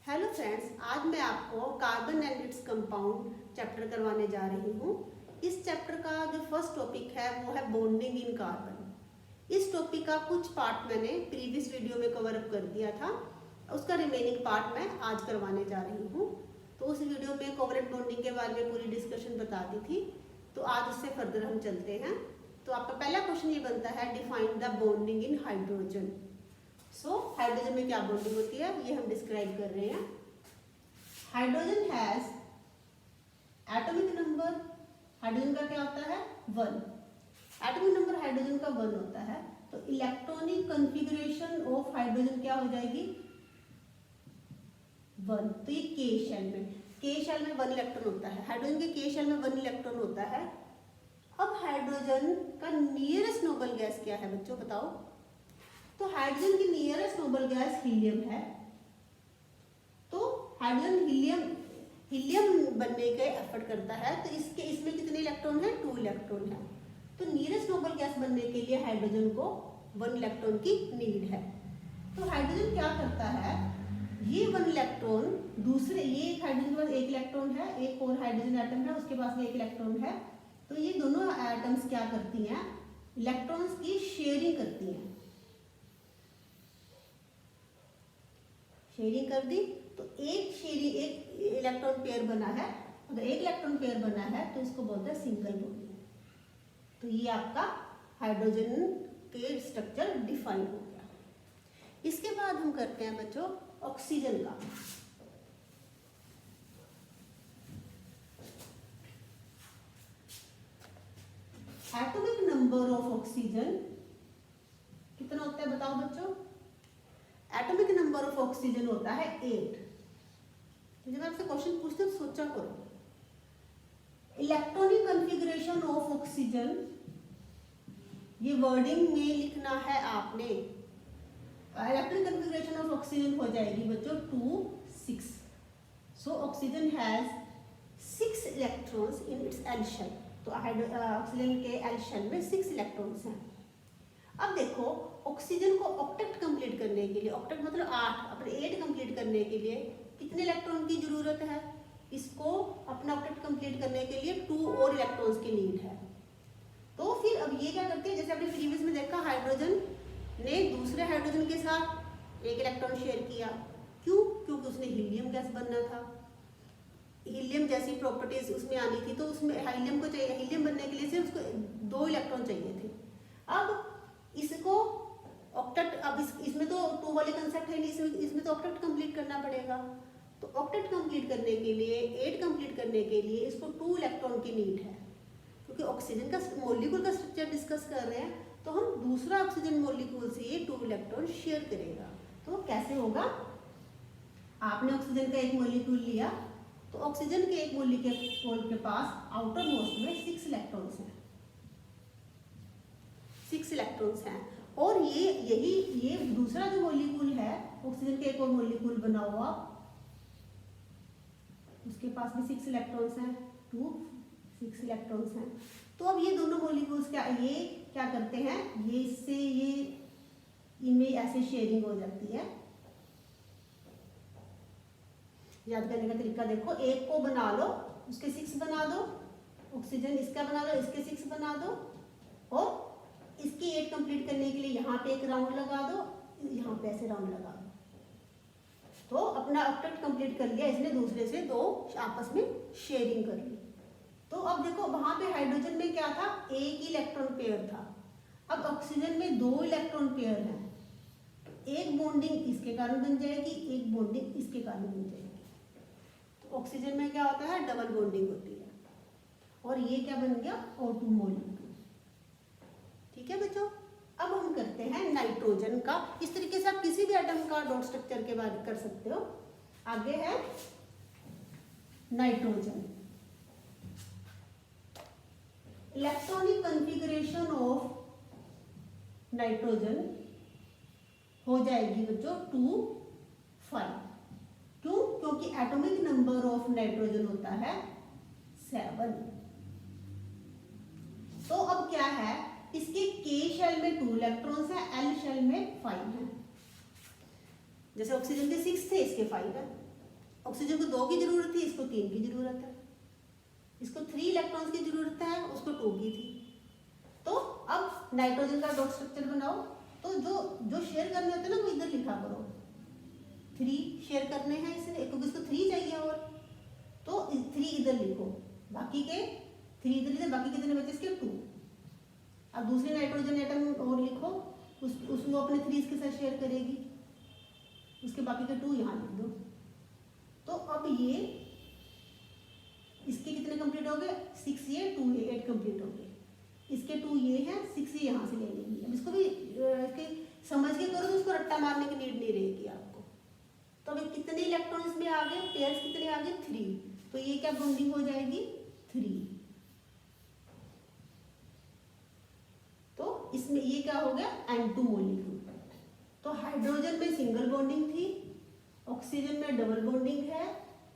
Hello friends, आज मैं आपको carbon and its compound chapter करवाने जा रही हूँ। इस चैप्टर का जो फर्स्ट टॉपिक है वो है बॉन्डिंग इन कार्बन। इस टॉपिक का कुछ पार्ट मैंने प्रीवियस वीडियो में कवर अप कर दिया था, उसका रिमेनिंग पार्ट मैं आज करवाने जा रही हूँ। तो उस वीडियो में कोवलेंट बॉन्डिंग के बारे में पूरी डिस्कशन बता दी थी, तो आज उससे फर्दर हम चलते हैं। तो आपका पहला क्वेश्चन ये बनता है, define the bonding in hydrogen. Hydrogen में क्या बॉन्डिंग होती है ये हम डिस्क्राइब कर रहे हैं। Hydrogen has atomic number, hydrogen का क्या होता है 1। एटॉमिक नंबर हाइड्रोजन का 1 होता है, तो इलेक्ट्रॉनिक कॉन्फ़िगरेशन ऑफ हाइड्रोजन क्या हो जाएगी 1। तो ये के शेल में 1 इलेक्ट्रॉन होता है। हाइड्रोजन के के शेल में 1 इलेक्ट्रॉन होता है। अब हाइड्रोजन का नियरेस्ट नोबल गैस क्या है बच्चों, बताओ। तो हाइड्रोजन की नियरेस्ट नोबल गैस हीलियम है। तो हाइड्रोजन हीलियम बनने के एफर्ट करता है, तो इसमें कितने इलेक्ट्रॉन है 2 इलेक्ट्रॉन है। तो नियरेस्ट नोबल गैस बनने के लिए हाइड्रोजन को 1 इलेक्ट्रॉन की नीड है। तो हाइड्रोजन क्या करता है, ये 1 इलेक्ट्रॉन दूसरे, ये हाइड्रोजन के पास 1 इलेक्ट्रॉन है, एक और हाइड्रोजन एटम है उसके पास भी 1 इलेक्ट्रॉन है। तो ये दोनों एटम्स क्या करती हैं, इलेक्ट्रॉन्स की शेयरिंग करती हैं। शेयरिंग कर दी, तो एक इलेक्ट्रॉन पेयर बना है। अगर एक इलेक्ट्रॉन पेयर बना है तो इसको बोलते हैं सिंगल बॉन्डिंग। तो ये आपका हाइड्रोजन के स्ट्रक्चर डिफाइन हो गया। इसके बाद हम करते हैं बच्चों ऑक्सीजन का। एटॉमिक नंबर ऑफ ऑक्सीजन कितना होता है बताओ बच्चों। एटॉमिक नंबर ऑफ ऑक्सीजन होता है 8। तो जब आपसे क्वेश्चन पूछते हो सोचा करो। इलेक्ट्रॉनिक कॉन्फ़िगरेशन ऑफ ऑक्सीजन, ये वर्डिंग में लिखना है आपने। इलेक्ट्रॉनिक कॉन्फ़िगरेशन ऑफ ऑक्सीजन हो जाएगी बच्चों 2 6। So oxygen has 6 electrons in its L shell. तो ऑक्सीजन के एल शेल में 6 इलेक्ट्रॉन्स हैं। अब देखो ऑक्सीजन को ऑक्टेट कंप्लीट करने के लिए, ऑक्टेट मतलब 8, अपने 8 कंप्लीट करने के लिए कितने इलेक्ट्रॉन की जरूरत है, इसको अपना ऑक्टेट कंप्लीट करने के लिए 2 और इलेक्ट्रॉन्स की नीड है। तो फिर अब ये क्या करते हैं, जैसे आपने प्रीवियस में देखा हाइड्रोजन ने दूसरे हाइड्रोजन के साथ 1 इलेक्ट्रॉन शेयर किया। क्यों? क्योंकि उसने हीलियम गैस बनना था, हीलियम जैसी प्रॉपर्टीज उसमें आनी थी। तो उसमें हीलियम को चाहिए, हीलियम बनने के लिए सिर्फ उसको 2 इलेक्ट्रॉन चाहिए थे। अब इसको ऑक्टेट, अब इसमें तो 2 वाले कंसेप्ट है नहीं, इसमें तो ऑक्टेट कंप्लीट करना पड़ेगा। तो ऑक्टेट कंप्लीट करने के लिए, 8 कंप्लीट करने के लिए इसको 2 इलेक्ट्रॉन की नीड है। क्योंकि ऑक्सीजन का मॉलिक्यूल का स्ट्रक्चर डिस्कस कर रहे हैं, तो हम दूसरा ऑक्सीजन मॉलिक्यूल से ये 2 इलेक्ट्रॉन शेयर करेगा। तो कैसे होगा, आपने ऑक्सीजन का एक मॉलिक्यूल लिया, तो ऑक्सीजन के एक मॉलिक्यूल के पास आउटर मोस्ट में 6 इलेक्ट्रॉन्स हैं, 6 इलेक्ट्रॉन्स हैं। और ये दूसरा जो मॉलिक्यूल है ऑक्सीजन के एक और मॉलिक्यूल बना हुआ, उसके पास भी 6 इलेक्ट्रॉन्स हैं, 6 इलेक्ट्रॉन्स हैं। तो अब ये दोनों मॉलिक्यूल्स क्या करते हैं, ये इससे ये इनमें ऐसे शेयरिंग हो जाती है। याद करने का तरीका देखो, एक को बना लो, उसके 6 बना दो, ऑक्सीजन इसका बना लो, इसके 6 बना दो, और इसकी 8 कंप्लीट करने के लिए यहाँ पे एक राउंड लगा दो, यहाँ पे ऐसे राउंड लगा दो। तो अपना ऑक्टेट कंप्लीट कर लिया इसने, दूसरे से 2 आपस में शेयरिंग कर ली। तो अब देखो वहां पे हाइड्रोजन में क्या था, 1 ही इलेक्ट्रॉन पेयर था। अब ऑक्सीजन में 2 इलेक्ट्रॉन पेयर है। एक बॉन्डिंग इसके कारण बन जाएगी, एक बॉन्डिंग इसके कारण बन जाएगी। तो ऑक्सीजन में क्या होता है, डबल बॉन्डिंग होती है। और ये क्या बन गया, O2 मॉलिक्यूल। ठीक है बच्चों, अब हम करते हैं नाइट्रोजन का। इस तरीके से आप किसी भी एटम का डॉट स्ट्रक्चर के बारे में कर सकते हो। आगे है nitrogen. Electronic configuration of nitrogen हो जाएगी बच्चों 2 5। क्यों? क्योंकि एटॉमिक नंबर ऑफ नाइट्रोजन होता है 7। तो अब क्या है, इसके के शेल में 2 इलेक्ट्रॉन्स है, एल शेल में 5 है। जैसे ऑक्सीजन के 6 थे, इसके 5 है। ऑक्सीजन को 2 की जरूरत थी, इसको 3 की जरूरत है। इसको 3 इलेक्ट्रॉन्स की जरूरत है, उसको 2 की थी। तो अब नाइट्रोजन का डॉट स्ट्रक्चर बनाओ। तो जो शेयर करने होते हैं ना वो इधर लिखा करो, 3 शेयर करने हैं इसने, क्योंकि इसको 3 चाहिए और, तो 3 इधर लिखो, बाकी के 3 इधर, बाकी कितने बचे इसके 2। अब दूसरी नाइट्रोजन एटम और लिखो, उसको अपने 3 इसके साथ शेयर करेगी, उसके बाकी के 2 यहाँ लिख दो। तो अब ये इसके कितने कंप्लीट हो गए, 6 ये 2 ये 8 कंप्लीट हो गए। इसके 2 ये हैं, 6 ये यहाँ से ले लेंगे। अब इसको भी समझ के करो, तो उसको रट्टा मारने की नीड नहीं रहेगी आपको। तो अभी कितने इलेक्ट्रॉन इसमें आ गए, पेयर्स कितने आ गए, 3। तो ये क्या बॉन्डिंग हो जाएगी, 3। तो इसमें ये क्या हो गया, N2 मॉलिक्यूल। तो हाइड्रोजन में सिंगल बॉन्डिंग थी, ऑक्सीजन में डबल बॉन्डिंग है,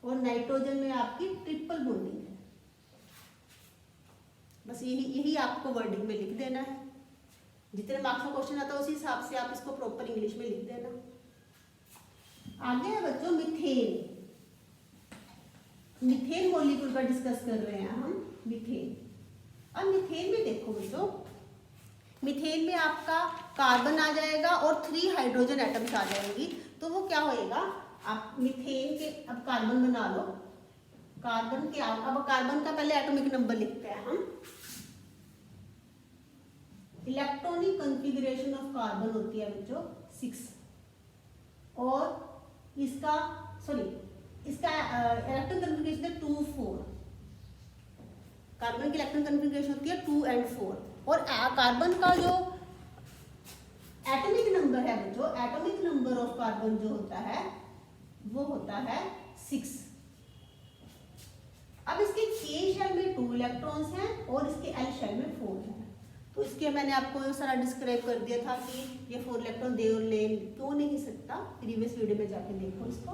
और नाइट्रोजन में आपकी ट्रिपल बॉन्डिंग है। बस यही आपको वर्डिंग में लिख देना है। जितने मार्क्स का क्वेश्चन आता है उसी हिसाब से आप इसको प्रॉपर इंग्लिश में लिख देना। आगे है बच्चों मीथेन। मीथेन मॉलिक्यूल का डिस्कस कर रहे हैं हम, मीथेन। अब मीथेन में देखो बच्चों, मीथेन में आपका कार्बन आ जाएगा और 3 हाइड्रोजन एटम्स आ जाएंगी। तो वो क्या होएगा, आप मीथेन के अब कार्बन बना लो। कार्बन के अब कार्बन का पहले एटॉमिक नंबर लिखते हैं हम। इलेक्ट्रॉनिक कॉन्फ़िगरेशन ऑफ कार्बन होती है बच्चों 6, और इसका इलेक्ट्रॉन कॉन्फ़िगरेशन है 2 4। कार्बन की इलेक्ट्रॉन कॉन्फ़िगरेशन होती है 2 और 4। और कार्बन का जो एटॉमिक नंबर है बच्चों, एटॉमिक नंबर ऑफ कार्बन जो होता है वो होता है 6। अब इसके K शेल में 2 इलेक्ट्रॉन्स हैं और इसके L शेल में 4 हैं। तो इसके मैंने आपको सारा डिस्क्राइब कर दिया था कि ये 4 इलेक्ट्रॉन दे और ले क्यों नहीं सकता, प्रीवियस वीडियो में जाके देखो इसको।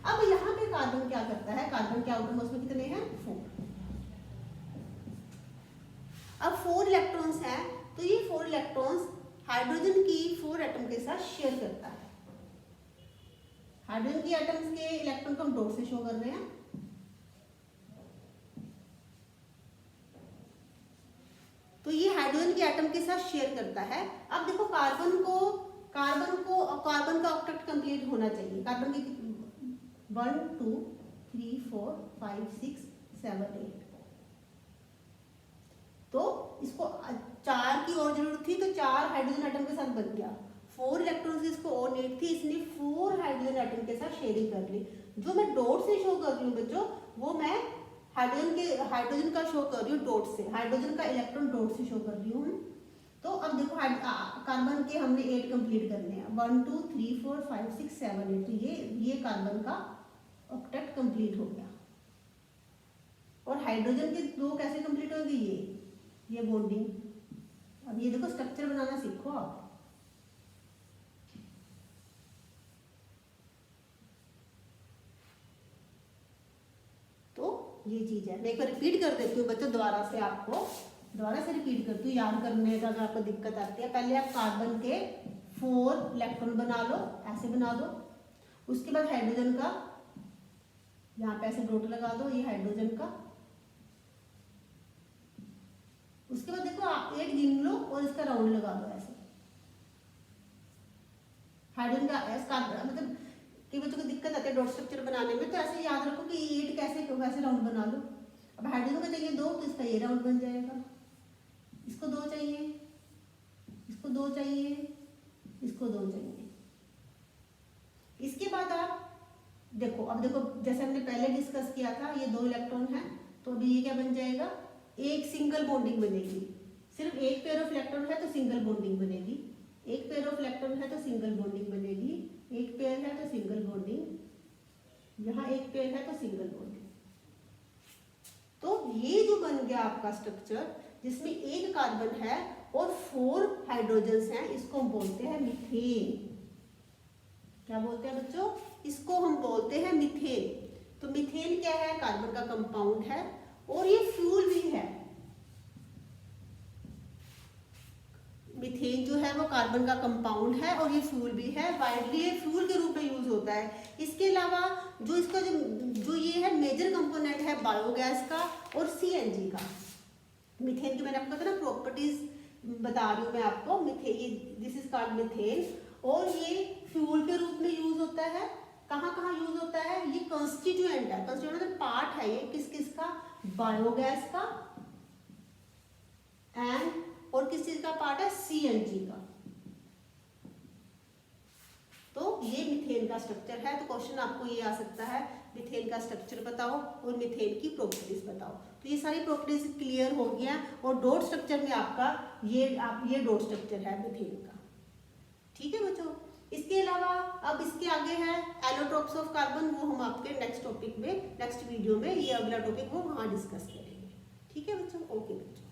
अब यहाँ पे कार्बन क्या करता है, कार्बन के आउटर मोस्ट में कितने हैं, 4। अब 4 इलेक्ट्रॉन्स हैं, तो ये 4 इलेक्ट्रॉन्स हाइड्रोजन की 4 एटम के साथ शेयर करता है। हाइड्रोजन की एटम्स के इलेक्ट्रॉन को हम डॉट से शो कर रहे हैं। तो ये हाइड्रोजन के एटम के साथ शेयर करता है। अब देखो कार्बन का ऑक्टेट कंप्लीट होना चाहिए। कार्बन के 1 2 3 4 5 6 7 8। तो इसको 4 की और जरूरत थी, तो 4 हाइड्रोजन एटम के साथ बन गया। 4 इलेक्ट्रॉन्स इसको और नीड थी, इसने 4 हाइड्रोजन एटम के साथ शेयरिंग कर ली। जो मैं डॉट से शो कर रही हूँ बच्चों, वो मैं हाइड्रोजन का शो कर रही हूँ डॉट से, हाइड्रोजन का इलेक्ट्रॉन डॉट से शो कर रही हूँ। तो अब देखो कार्बन के हमने 8 कंप्लीट करने हैं, 1 2 3 4 5 6 7 8। तो ये कार्बन का ऑक्टेट कंप्लीट हो गया। और हाइड्रोजन के 2 कैसे कंप्लीट होंगे, ये बॉन्डिंग। अब ये देखो स्ट्रक्चर बनाना सीखो आप। ये चीज है। मैं एक बार रिपीट कर देती हूँ बच्चों, दोबारा से रिपीट करती हूँ, याद करने का अगर आपको दिक्कत आती है। पहले आप कार्बन के 4 इलेक्ट्रॉन बना लो, ऐसे बना दो। उसके बाद हाइड्रोजन का यहाँ पे ऐसे डॉट लगा दो, ये हाइड्रोजन का। उसके बाद देखो आप 8 गिन लो और इसका राउंड लगा दो ऐसे। हाइड्रोजन का मतलब कि बच्चों को दिक्कत आती है डॉट स्ट्रक्चर बनाने में, तो ऐसे याद रखो कि 8 कैसे राउंड बना लो। अब हाइड्रोजन का चाहिए 2, तो इसका ये राउंड बन जाएगा। इसको 2 चाहिए, इसको 2 चाहिए, इसको 2 चाहिए। इसके बाद आप देखो, अब देखो जैसे हमने पहले डिस्कस किया था, ये 2 इलेक्ट्रॉन है, तो अभी ये क्या बन जाएगा, एक सिंगल बॉन्डिंग बनेगी। सिर्फ एक पेयर ऑफ इलेक्ट्रॉन है तो सिंगल बॉन्डिंग बनेगी, एक पेयर ऑफ इलेक्ट्रॉन है तो सिंगल बॉन्डिंग बनेगी, एक पेयर है तो सिंगल बॉन्डिंग, यहाँ एक पेयर है तो सिंगल बॉन्डिंग। तो ये जो बन गया आपका स्ट्रक्चर, जिसमें एक कार्बन है और 4 हाइड्रोजन्स हैं, इसको हम बोलते हैं मीथेन। क्या बोलते हैं बच्चों, इसको हम बोलते हैं मीथेन। तो मीथेन क्या है, कार्बन का कंपाउंड है और ये फ्यूल भी है। मीथेन जो है वो कार्बन का कंपाउंड है और ये फ्यूल भी है, वाइडली ये फ्यूल के रूप में यूज होता है। इसके अलावा जो इसका जो ये है मेजर कंपोनेंट है बायोगैस का और सीएनजी का। मीथेन की मैंने आपको बताया ना प्रॉपर्टीज बता रही हूँ मैं आपको। मीथेन, ये दिस इज कॉल्ड मीथेन, और ये फ्यूल के रूप में यूज होता है। कहाँ कहाँ यूज होता है? ये कंस्टिट्यूएंट है, कंस्टिट्यूएंट मतलब पार्ट है ये किस किस का? बायोगैस का एंड और किस चीज का पार्ट है? सीएनजी का। तो ये मीथेन का स्ट्रक्चर है। तो क्वेश्चन आपको ये आ सकता है, मीथेन का स्ट्रक्चर बताओ और मीथेन की प्रॉपर्टीज बताओ। तो ये सारी प्रॉपर्टीज क्लियर हो गया। और डॉट स्ट्रक्चर में आपका ये डॉट स्ट्रक्चर है मीथेन का। ठीक है बच्चों। इसके अलावा अब इसके आगे है एलोट्रोप्स ऑफ कार्बन, वो हम आपके नेक्स्ट टॉपिक में, नेक्स्ट वीडियो में, ये अगला टॉपिक वो वहाँ डिस्कस करेंगे। ठीक है बच्चों, ओके बच्चों।